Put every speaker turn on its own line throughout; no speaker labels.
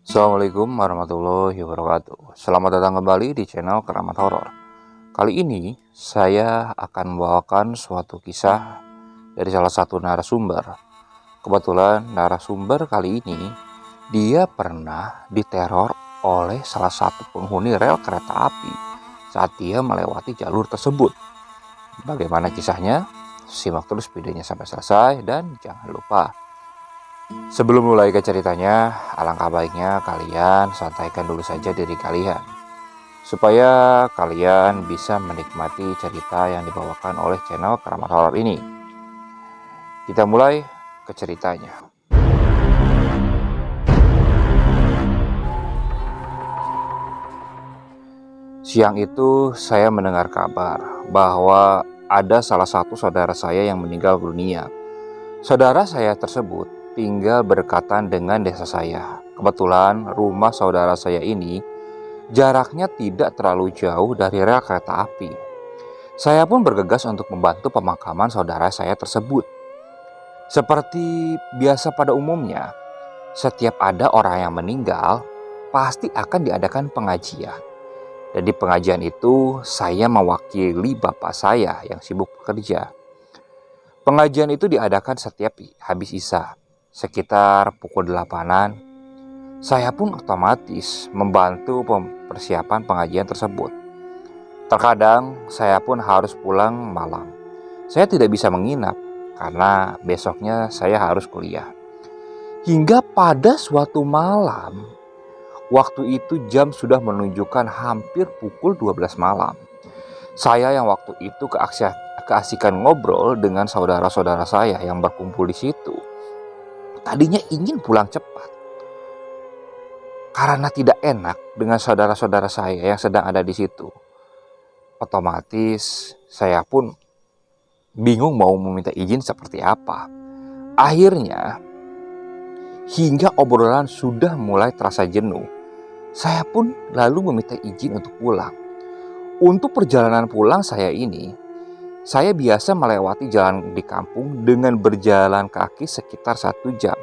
Assalamualaikum warahmatullahi wabarakatuh. Selamat datang kembali di channel Keramat Horor. Kali ini saya akan membawakan suatu kisah dari salah satu narasumber. Kebetulan narasumber kali ini dia pernah diteror oleh salah satu penghuni rel kereta api saat dia melewati jalur tersebut. Bagaimana kisahnya? Simak terus videonya sampai selesai dan jangan lupa, sebelum mulai ke ceritanya, alangkah baiknya kalian santaikan dulu saja diri kalian, supaya kalian bisa menikmati cerita yang dibawakan oleh channel Keramat Horor ini. Kita mulai ke ceritanya. Siang itu saya mendengar kabar bahwa ada salah satu saudara saya yang meninggal dunia. Saudara saya tersebut tinggal berdekatan dengan desa saya. Kebetulan rumah saudara saya ini jaraknya tidak terlalu jauh dari rel kereta api. Saya pun bergegas untuk membantu pemakaman saudara saya tersebut. Seperti biasa pada umumnya, setiap ada orang yang meninggal, pasti akan diadakan pengajian. Dan di pengajian itu saya mewakili bapak saya yang sibuk bekerja. Pengajian itu diadakan setiap habis isya, sekitar pukul 8-an. Saya pun otomatis membantu persiapan pengajian tersebut. Terkadang saya pun harus pulang malam. Saya tidak bisa menginap karena besoknya saya harus kuliah. Hingga pada suatu malam, waktu itu jam sudah menunjukkan hampir pukul 12 malam. Saya yang waktu itu keasikan ngobrol dengan saudara-saudara saya yang berkumpul di situ. Tadinya ingin pulang cepat, karena tidak enak dengan saudara-saudara saya yang sedang ada di situ. Otomatis saya pun bingung mau meminta izin seperti apa. Akhirnya, hingga obrolan sudah mulai terasa jenuh, saya pun lalu meminta izin untuk pulang. Untuk perjalanan pulang saya ini, saya biasa melewati jalan di kampung dengan berjalan kaki sekitar 1 jam.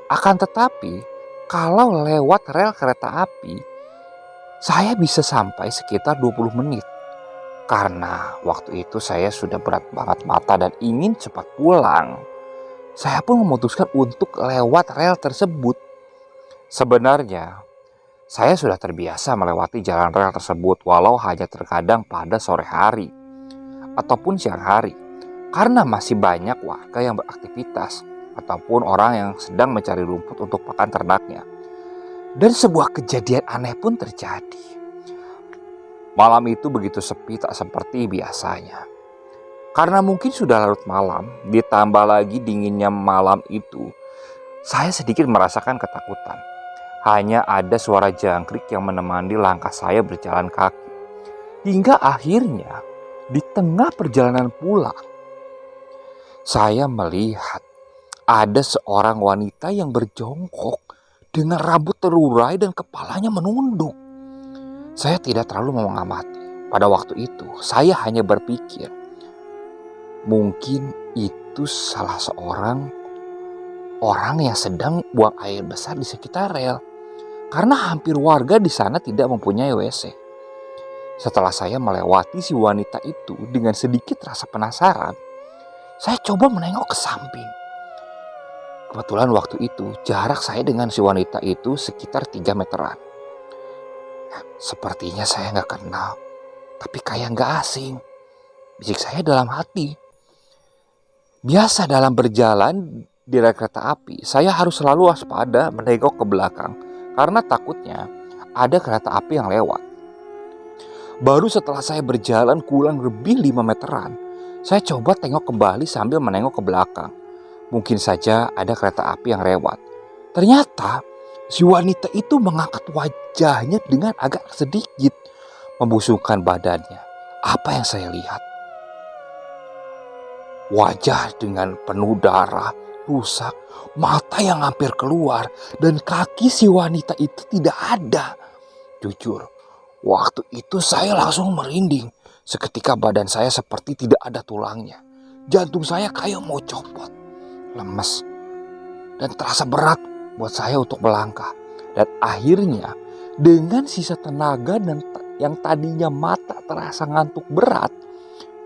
Akan tetapi, kalau lewat rel kereta api, saya bisa sampai sekitar 20 menit. Karena waktu itu saya sudah berat banget mata dan ingin cepat pulang, saya pun memutuskan untuk lewat rel tersebut. Sebenarnya, saya sudah terbiasa melewati jalan rel tersebut walau hanya terkadang pada sore hari ataupun siang hari, karena masih banyak warga yang beraktivitas ataupun orang yang sedang mencari rumput untuk pakan ternaknya. Dan sebuah kejadian aneh pun terjadi. Malam itu begitu sepi, tak seperti biasanya. Karena mungkin sudah larut malam, ditambah lagi dinginnya malam itu, saya sedikit merasakan ketakutan. Hanya ada suara jangkrik yang menemani langkah saya berjalan kaki. Hingga akhirnya, di tengah perjalanan pulang, saya melihat ada seorang wanita yang berjongkok dengan rambut terurai dan kepalanya menunduk. Saya tidak terlalu mengamati. Pada waktu itu, saya hanya berpikir, mungkin itu salah seorang orang yang sedang buang air besar di sekitar rel. Karena hampir warga di sana tidak mempunyai WC. Setelah saya melewati si wanita itu dengan sedikit rasa penasaran, saya coba menengok ke samping. Kebetulan waktu itu jarak saya dengan si wanita itu sekitar 3 meteran. Sepertinya saya gak kenal, tapi kayak gak asing, bisik saya dalam hati. Biasa dalam berjalan di rel kereta api, saya harus selalu waspada menengok ke belakang karena takutnya ada kereta api yang lewat. Baru setelah saya berjalan kurang lebih 5 meteran, saya coba tengok kembali sambil menengok ke belakang. Mungkin saja ada kereta api yang lewat. Ternyata si wanita itu mengangkat wajahnya dengan agak sedikit membusungkan badannya. Apa yang saya lihat? Wajah dengan penuh darah, rusak, mata yang hampir keluar, dan kaki si wanita itu tidak ada. Jujur, waktu itu saya langsung merinding. Seketika badan saya seperti tidak ada tulangnya. Jantung saya kayak mau copot, lemes, dan terasa berat buat saya untuk melangkah. Dan akhirnya dengan sisa tenaga dan yang tadinya mata terasa ngantuk berat,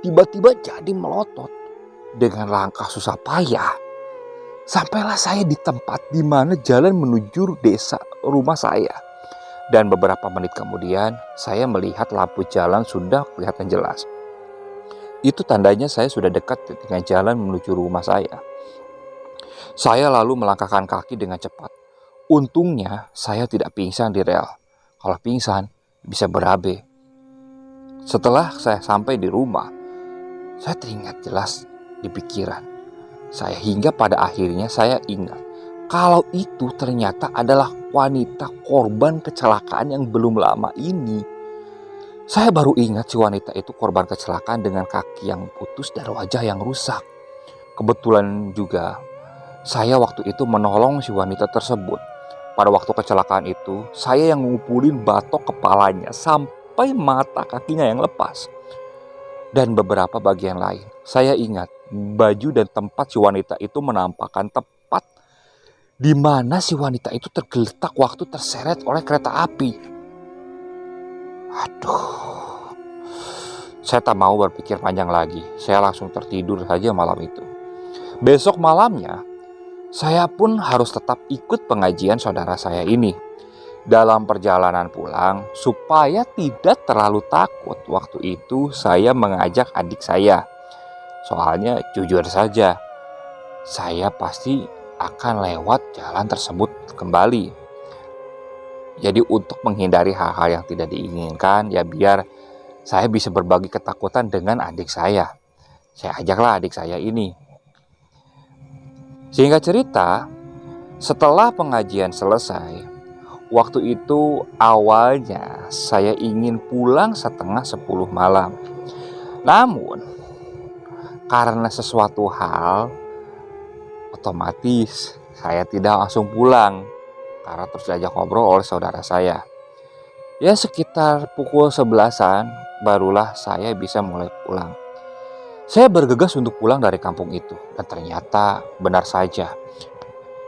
tiba-tiba jadi melotot. Dengan langkah susah payah, sampailah saya di tempat di mana jalan menuju desa rumah saya. Dan beberapa menit kemudian, saya melihat lampu jalan sudah kelihatan jelas. Itu tandanya saya sudah dekat dengan jalan menuju rumah saya. Saya lalu melangkahkan kaki dengan cepat. Untungnya saya tidak pingsan di rel. Kalau pingsan bisa berabe. Setelah saya sampai di rumah, saya teringat jelas di pikiran saya hingga pada akhirnya saya ingat kalau itu ternyata adalah wanita korban kecelakaan yang belum lama ini. Saya baru ingat si wanita itu korban kecelakaan dengan kaki yang putus dan wajah yang rusak. Kebetulan juga saya waktu itu menolong si wanita tersebut. Pada waktu kecelakaan itu, saya yang ngumpulin batok kepalanya sampai mata kakinya yang lepas. Dan beberapa bagian lain. Saya ingat baju dan tempat si wanita itu menampakkan tepat di mana si wanita itu tergeletak waktu terseret oleh kereta api. Aduh, saya tak mau berpikir panjang lagi. Saya langsung tertidur saja malam itu. Besok malamnya, saya pun harus tetap ikut pengajian saudara saya ini. Dalam perjalanan pulang, supaya tidak terlalu takut, waktu itu saya mengajak adik saya. Soalnya jujur saja, saya pasti akan lewat jalan tersebut kembali. Jadi untuk menghindari hal-hal yang tidak diinginkan, ya biar saya bisa berbagi ketakutan dengan adik saya. Saya ajaklah adik saya ini. Singkat cerita, setelah pengajian selesai, waktu itu awalnya saya ingin pulang setengah 10 malam. Namun, karena sesuatu hal, otomatis saya tidak langsung pulang. Karena terus diajak ngobrol oleh saudara saya. Ya sekitar pukul 11-an barulah saya bisa mulai pulang. Saya bergegas untuk pulang dari kampung itu. Dan ternyata benar saja,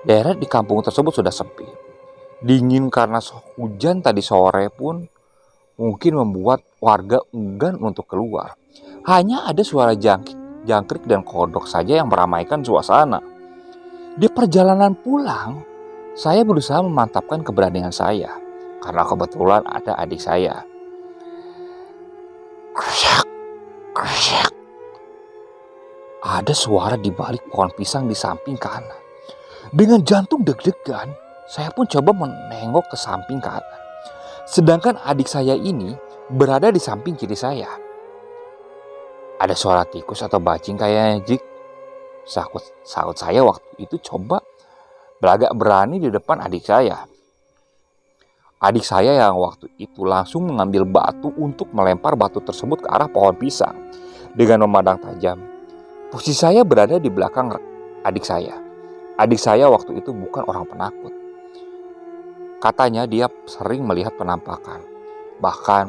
daerah di kampung tersebut sudah sepi. Dingin karena hujan tadi sore pun mungkin membuat warga enggan untuk keluar. Hanya ada suara jangkrik dan kodok saja yang meramaikan suasana. Di perjalanan pulang, saya berusaha memantapkan keberanian saya. Karena kebetulan ada adik saya. Krek, krek. Ada suara di balik pohon pisang di samping kanan. Dengan jantung deg-degan, saya pun coba menengok ke samping kanan. Sedangkan adik saya ini berada di samping kiri saya. Ada suara tikus atau bajing kayaknya, Jik. Sahut saya waktu itu coba beragak berani di depan adik saya. Adik saya yang waktu itu langsung mengambil batu untuk melempar batu tersebut ke arah pohon pisang dengan memandang tajam. Posisi saya berada di belakang adik saya. Adik saya waktu itu bukan orang penakut. Katanya dia sering melihat penampakan. Bahkan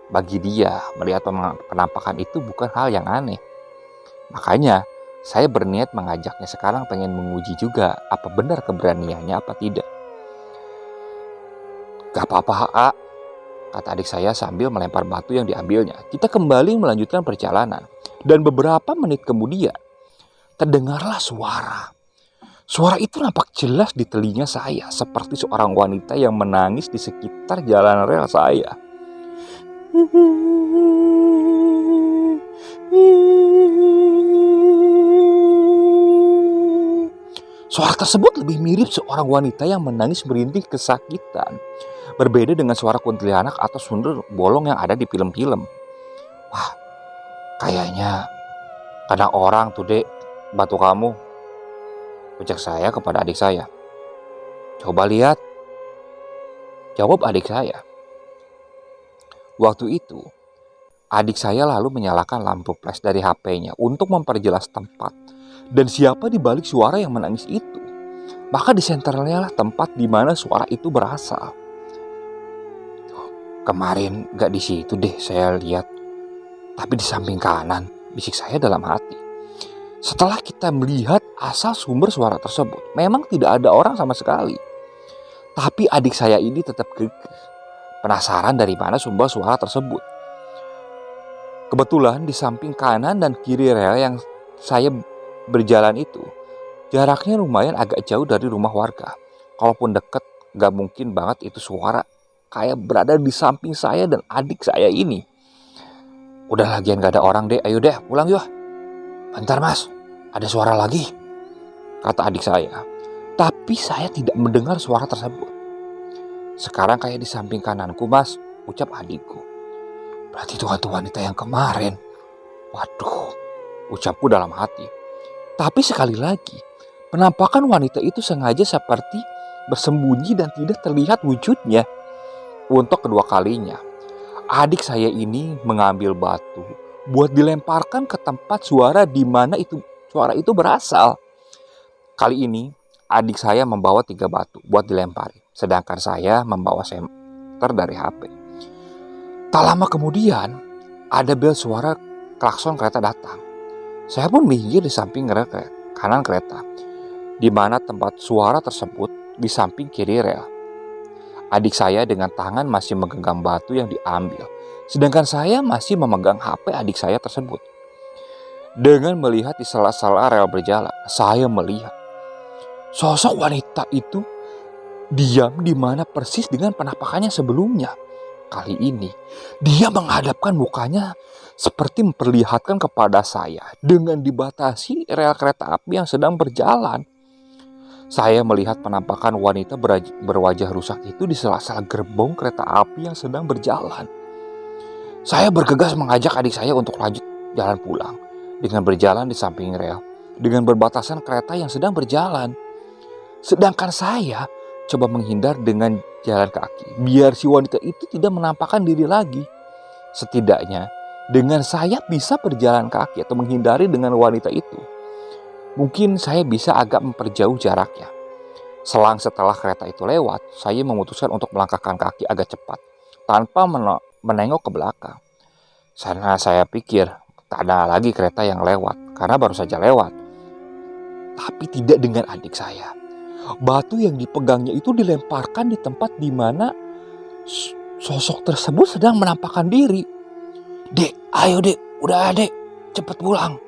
bagi dia melihat penampakan itu bukan hal yang aneh. Makanya saya berniat mengajaknya sekarang, pengen menguji juga apa benar keberaniannya apa tidak. Gak apa-apa, Kak, kata adik saya sambil melempar batu yang diambilnya. Kita kembali melanjutkan perjalanan. Dan beberapa menit kemudian, terdengarlah suara. Suara itu nampak jelas di telinga saya, seperti seorang wanita yang menangis di sekitar jalan rel saya. Suara tersebut lebih mirip seorang wanita yang menangis merintih kesakitan. Berbeda dengan suara kuntilanak atau sundel bolong yang ada di film-film. Wah, kayaknya kadang orang tuh, Dek, batu kamu, ucap saya kepada adik saya. Coba lihat, jawab adik saya. Waktu itu, adik saya lalu menyalakan lampu flash dari HP-nya untuk memperjelas tempat dan siapa di balik suara yang menangis itu. Maka disenternya lah tempat di mana suara itu berasal. Kemarin gak di situ deh saya lihat, tapi di samping kanan, bisik saya dalam hati. Setelah kita melihat asal sumber suara tersebut, memang tidak ada orang sama sekali. Tapi adik saya ini tetap kekeh, penasaran dari mana sumber suara tersebut. Kebetulan di samping kanan dan kiri rel yang saya berjalan itu, jaraknya lumayan agak jauh dari rumah warga. Kalaupun deket, gak mungkin banget itu suara kayak berada di samping saya dan adik saya ini. Udah lagian gak ada orang deh, ayo deh pulang yuk. Bentar mas, ada suara lagi, kata adik saya. Tapi saya tidak mendengar suara tersebut. Sekarang kayak di samping kananku mas, ucap adikku. Berarti itu hantu wanita yang kemarin. Waduh, ucapku dalam hati. Tapi sekali lagi, penampakan wanita itu sengaja seperti bersembunyi dan tidak terlihat wujudnya. Untuk kedua kalinya, adik saya ini mengambil batu buat dilemparkan ke tempat suara di mana suara itu berasal. Kali ini adik saya membawa 3 batu buat dilempari, sedangkan saya membawa senter dari HP. Tak lama kemudian ada bel suara klakson kereta datang. Saya pun minggir di samping kanan kereta, di mana tempat suara tersebut di samping kiri rel. Adik saya dengan tangan masih menggenggam batu yang diambil, sedangkan saya masih memegang HP adik saya tersebut. Dengan melihat di sela-sela rel berjalan, saya melihat sosok wanita itu diam di mana persis dengan penampakannya sebelumnya. Kali ini dia menghadapkan mukanya seperti memperlihatkan kepada saya dengan dibatasi rel kereta api yang sedang berjalan. Saya melihat penampakan wanita berwajah rusak itu di sela-sela gerbong kereta api yang sedang berjalan. Saya bergegas mengajak adik saya untuk lanjut jalan pulang dengan berjalan di samping rel dengan berbatasan kereta yang sedang berjalan. Sedangkan saya coba menghindar dengan jalan kaki biar si wanita itu tidak menampakkan diri lagi. Setidaknya dengan saya bisa berjalan kaki atau menghindari dengan wanita itu, mungkin saya bisa agak memperjauh jaraknya. Selang setelah kereta itu lewat, saya memutuskan untuk melangkahkan kaki agak cepat tanpa menengok ke belakang. Karena saya pikir tak ada lagi kereta yang lewat karena baru saja lewat. Tapi tidak dengan adik saya. Batu yang dipegangnya itu dilemparkan di tempat di mana sosok tersebut sedang menampakkan diri. Dek, ayo dek, udah dek, cepet pulang.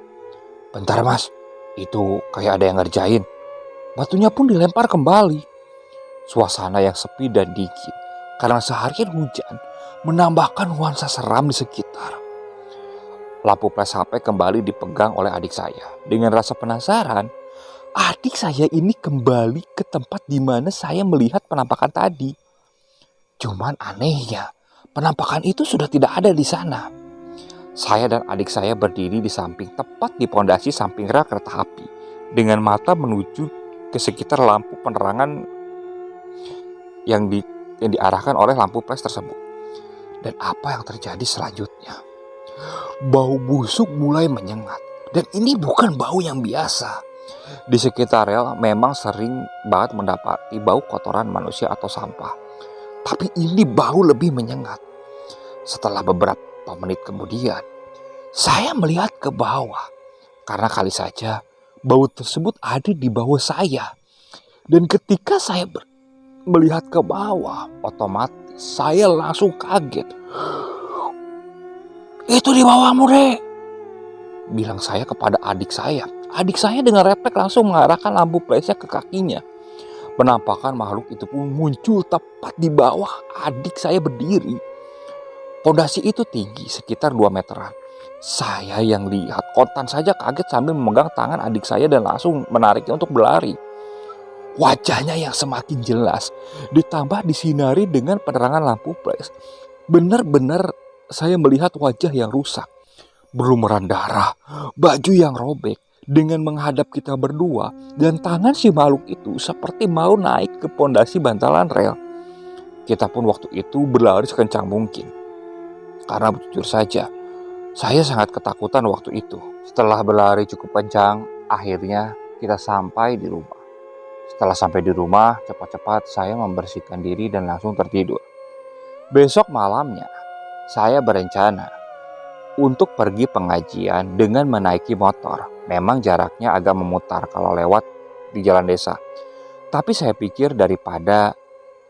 Bentar mas, itu kayak ada yang ngerjain. Batunya pun dilempar kembali. Suasana yang sepi dan dingin karena seharian hujan menambahkan nuansa seram di sekitar. Lampu flash HP kembali dipegang oleh adik saya. Dengan rasa penasaran, adik saya ini kembali ke tempat di mana saya melihat penampakan tadi. Cuman anehnya, penampakan itu sudah tidak ada di sana. Saya dan adik saya berdiri di samping tepat di pondasi samping rel kereta api dengan mata menuju ke sekitar lampu penerangan yang diarahkan oleh lampu flash tersebut. Dan apa yang terjadi selanjutnya? Bau busuk mulai menyengat. Dan ini bukan bau yang biasa. Di sekitar rel memang sering banget mendapati bau kotoran manusia atau sampah. Tapi ini bau lebih menyengat. Setelah beberapa menit kemudian, saya melihat ke bawah. Karena kali saja bau tersebut ada di bawah saya. Dan ketika saya melihat ke bawah, otomatis saya langsung kaget. Itu di bawahmu dek, bilang saya kepada adik saya. Adik saya dengan refleks langsung mengarahkan lampu flashnya ke kakinya. Penampakan makhluk itu pun muncul tepat di bawah adik saya berdiri. Pondasi itu tinggi sekitar 2 meteran. Saya yang lihat kontan saja kaget sambil memegang tangan adik saya dan langsung menariknya untuk berlari. Wajahnya yang semakin jelas ditambah disinari dengan penerangan lampu flash. Benar-benar saya melihat wajah yang rusak, berlumuran darah, baju yang robek, dengan menghadap kita berdua, dan tangan si makhluk itu seperti mau naik ke pondasi bantalan rel. Kita pun waktu itu berlari sekencang mungkin. Karena jujur saja, saya sangat ketakutan waktu itu. Setelah berlari cukup kencang, akhirnya kita sampai di rumah. Setelah sampai di rumah, cepat-cepat saya membersihkan diri dan langsung tertidur. Besok malamnya, saya berencana untuk pergi pengajian dengan menaiki motor. Memang jaraknya agak memutar kalau lewat di jalan desa. Tapi saya pikir daripada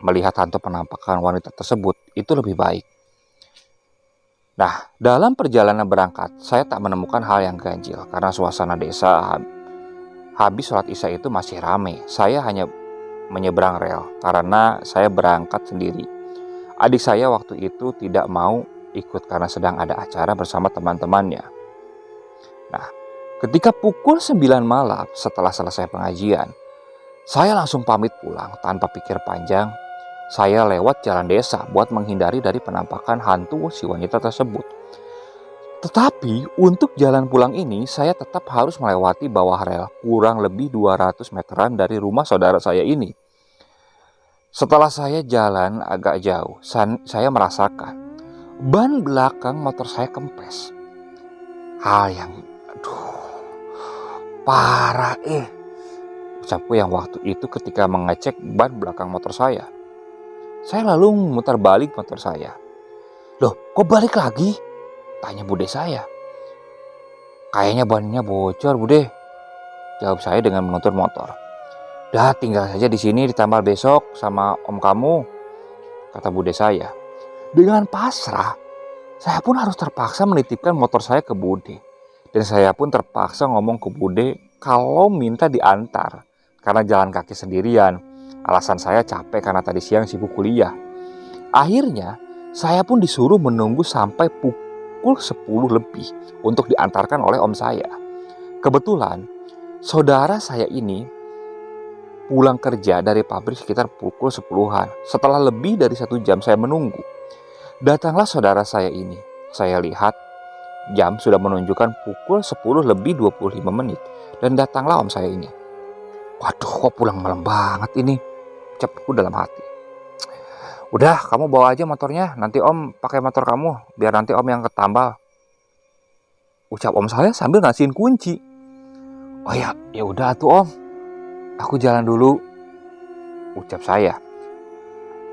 melihat hantu penampakan wanita tersebut itu lebih baik. Nah, dalam perjalanan berangkat, saya tak menemukan hal yang ganjil karena suasana desa habis sholat isya itu masih ramai. Saya hanya menyeberang rel karena saya berangkat sendiri. Adik saya waktu itu tidak mau ikut karena sedang ada acara bersama teman-temannya. Nah, ketika pukul 9 malam setelah selesai pengajian, saya langsung pamit pulang tanpa pikir panjang. Saya lewat jalan desa buat menghindari dari penampakan hantu si wanita tersebut. Tetapi untuk jalan pulang ini saya tetap harus melewati bawah rel kurang lebih 200 meteran dari rumah saudara saya ini. Setelah saya jalan agak jauh, saya merasakan ban belakang motor saya kempes. Hal yang parah ucapku yang waktu itu ketika mengecek ban belakang motor saya. Saya lalu memutar balik motor saya. Loh, kok balik lagi? Tanya bude saya. Kayaknya bannya bocor, bude. Jawab saya dengan menutur motor. Dah, tinggal saja di sini ditambal besok sama om kamu, kata bude saya. Dengan pasrah, saya pun harus terpaksa menitipkan motor saya ke bude. Dan saya pun terpaksa ngomong ke bude kalau minta diantar karena jalan kaki sendirian. Alasan saya capek karena tadi siang sibuk kuliah. Akhirnya saya pun disuruh menunggu sampai pukul 10 lebih untuk diantarkan oleh om saya. Kebetulan saudara saya ini pulang kerja dari pabrik sekitar pukul 10-an. Setelah lebih dari 1 jam saya menunggu, datanglah saudara saya ini. Saya lihat jam sudah menunjukkan pukul 10 lebih 25 menit. Dan datanglah om saya ini. Waduh, kok pulang malam banget ini, ucapku dalam hati. Udah, kamu bawa aja motornya, nanti om pakai motor kamu, biar nanti om yang ketambal, ucap om saya sambil ngasihin kunci. Oh ya udah tuh om, aku jalan dulu, ucap saya.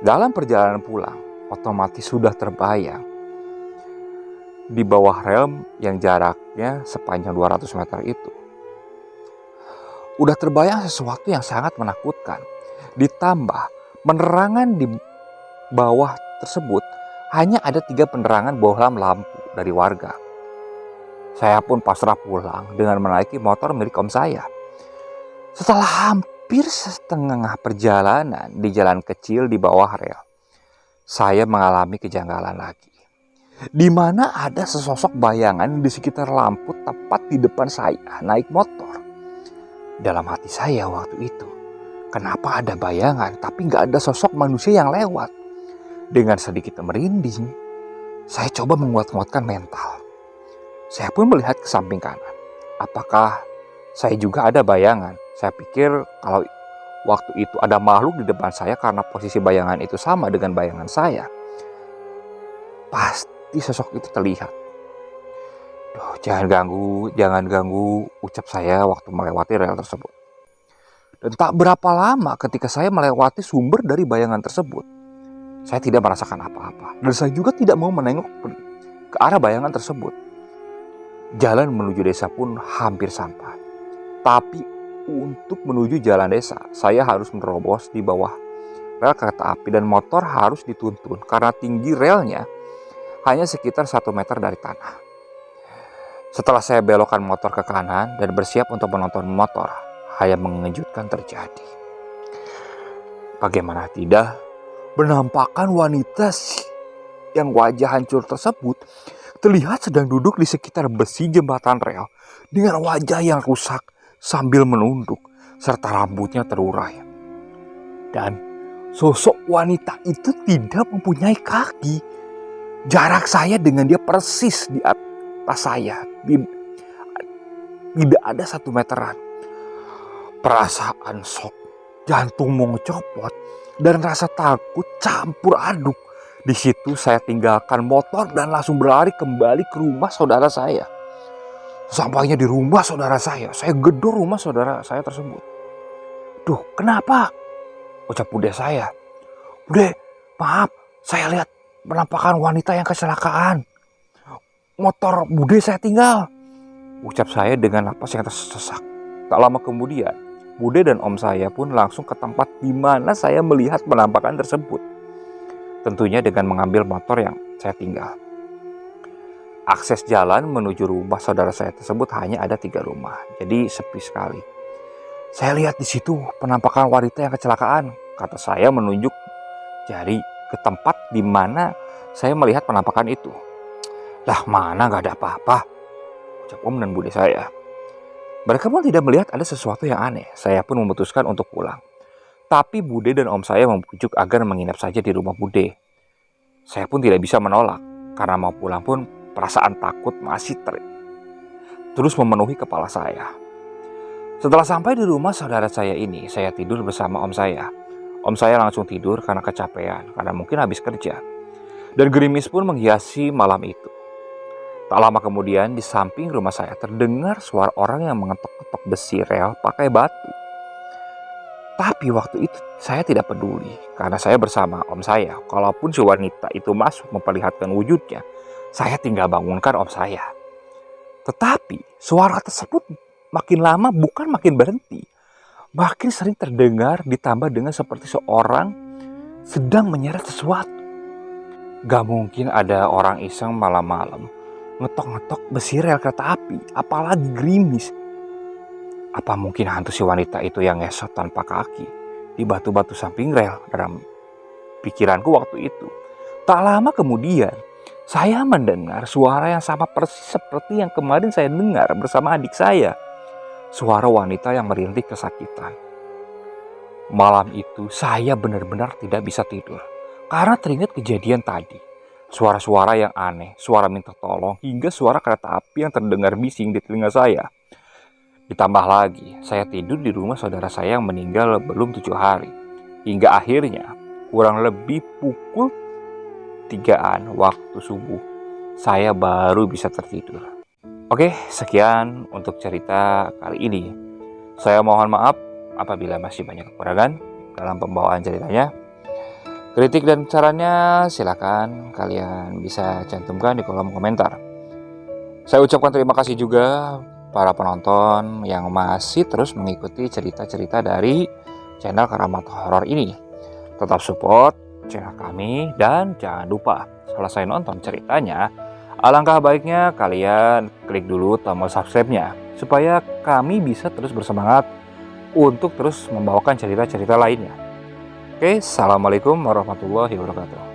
Dalam perjalanan pulang, otomatis sudah terbayang di bawah rel yang jaraknya sepanjang 200 meter itu. Udah terbayang sesuatu yang sangat menakutkan. Ditambah penerangan di bawah tersebut hanya ada 3 penerangan bohlam lampu dari warga. Saya pun pasrah pulang dengan menaiki motor milik om saya. Setelah hampir setengah perjalanan di jalan kecil di bawah rel, saya mengalami kejanggalan lagi. Di mana ada sesosok bayangan di sekitar lampu tepat di depan saya naik motor. Dalam hati saya waktu itu, kenapa ada bayangan tapi gak ada sosok manusia yang lewat? Dengan sedikit merinding, saya coba menguat-nguatkan mental. Saya pun melihat ke samping kanan. Apakah saya juga ada bayangan? Saya pikir kalau waktu itu ada makhluk di depan saya karena posisi bayangan itu sama dengan bayangan saya, pasti sosok itu terlihat. Duh, jangan ganggu, ucap saya waktu melewati rel tersebut. Dan tak berapa lama ketika saya melewati sumber dari bayangan tersebut, saya tidak merasakan apa-apa. Dan saya juga tidak mau menengok ke arah bayangan tersebut. Jalan menuju desa pun hampir sampai. Tapi untuk menuju jalan desa, saya harus menerobos di bawah rel kereta api dan motor harus dituntun karena tinggi relnya hanya sekitar 1 meter dari tanah. Setelah saya belokkan motor ke kanan dan bersiap untuk menonton motor, hal yang mengejutkan terjadi. Bagaimana tidak, penampakan wanita yang wajah hancur tersebut terlihat sedang duduk di sekitar besi jembatan rel dengan wajah yang rusak sambil menunduk serta rambutnya terurai. Dan sosok wanita itu tidak mempunyai kaki. Jarak saya dengan dia persis di atas saya. Tidak ada 1 meteran. Perasaan shock, jantung mau copot, dan rasa takut campur aduk. Di situ saya tinggalkan motor dan langsung berlari kembali ke rumah saudara saya. Sampainya di rumah saudara saya gedor rumah saudara saya tersebut. Duh, kenapa? Ucap bude saya. Bude, maaf, saya lihat penampakan wanita yang kecelakaan. Motor bude saya tinggal, ucap saya dengan napas yang tersesak. Tak lama kemudian, Bude dan om saya pun langsung ke tempat di mana saya melihat penampakan tersebut. Tentunya dengan mengambil motor yang saya tinggal. Akses jalan menuju rumah saudara saya tersebut hanya ada 3 rumah, jadi sepi sekali. Saya lihat di situ penampakan wanita yang kecelakaan, kata saya menunjuk jari ke tempat di mana saya melihat penampakan itu. Lah mana gak ada apa-apa, ucap om dan bude saya. Mereka pun tidak melihat ada sesuatu yang aneh. Saya pun memutuskan untuk pulang. Tapi bude dan om saya membujuk agar menginap saja di rumah bude. Saya pun tidak bisa menolak, karena mau pulang pun perasaan takut masih terus memenuhi kepala saya. Setelah sampai di rumah saudara saya ini, saya tidur bersama om saya. Om saya langsung tidur karena kecapean, karena mungkin habis kerja. Dan gerimis pun menghiasi malam itu. Tak lama kemudian di samping rumah saya terdengar suara orang yang mengetok-ketok besi rel pakai batu. Tapi waktu itu saya tidak peduli karena saya bersama om saya. Kalaupun si wanita itu masuk memperlihatkan wujudnya, saya tinggal bangunkan om saya. Tetapi suara tersebut makin lama bukan makin berhenti. Makin sering terdengar ditambah dengan seperti seorang sedang menyeret sesuatu. Gak mungkin ada orang iseng malam-malam ngetok-ngetok besi rel kereta api, apalagi gerimis. Apa mungkin hantu si wanita itu yang ngesot tanpa kaki di batu-batu samping rel dalam pikiranku waktu itu. Tak lama kemudian, saya mendengar suara yang sama persis seperti yang kemarin saya dengar bersama adik saya. Suara wanita yang merintih kesakitan. Malam itu saya benar-benar tidak bisa tidur karena teringat kejadian tadi. Suara-suara yang aneh, suara minta tolong, hingga suara kereta api yang terdengar bising di telinga saya. Ditambah lagi, saya tidur di rumah saudara saya yang meninggal belum 7 hari. Hingga akhirnya, kurang lebih pukul 3-an waktu subuh, saya baru bisa tertidur. Oke, sekian untuk cerita kali ini. Saya mohon maaf apabila masih banyak kekurangan dalam pembawaan ceritanya. Kritik dan sarannya silakan kalian bisa cantumkan di kolom komentar. Saya ucapkan terima kasih juga para penonton yang masih terus mengikuti cerita-cerita dari channel Keramat Horor ini. Tetap support channel kami dan jangan lupa selesai nonton ceritanya, alangkah baiknya kalian klik dulu tombol subscribe-nya supaya kami bisa terus bersemangat untuk terus membawakan cerita-cerita lainnya. Oke, assalamualaikum warahmatullahi wabarakatuh.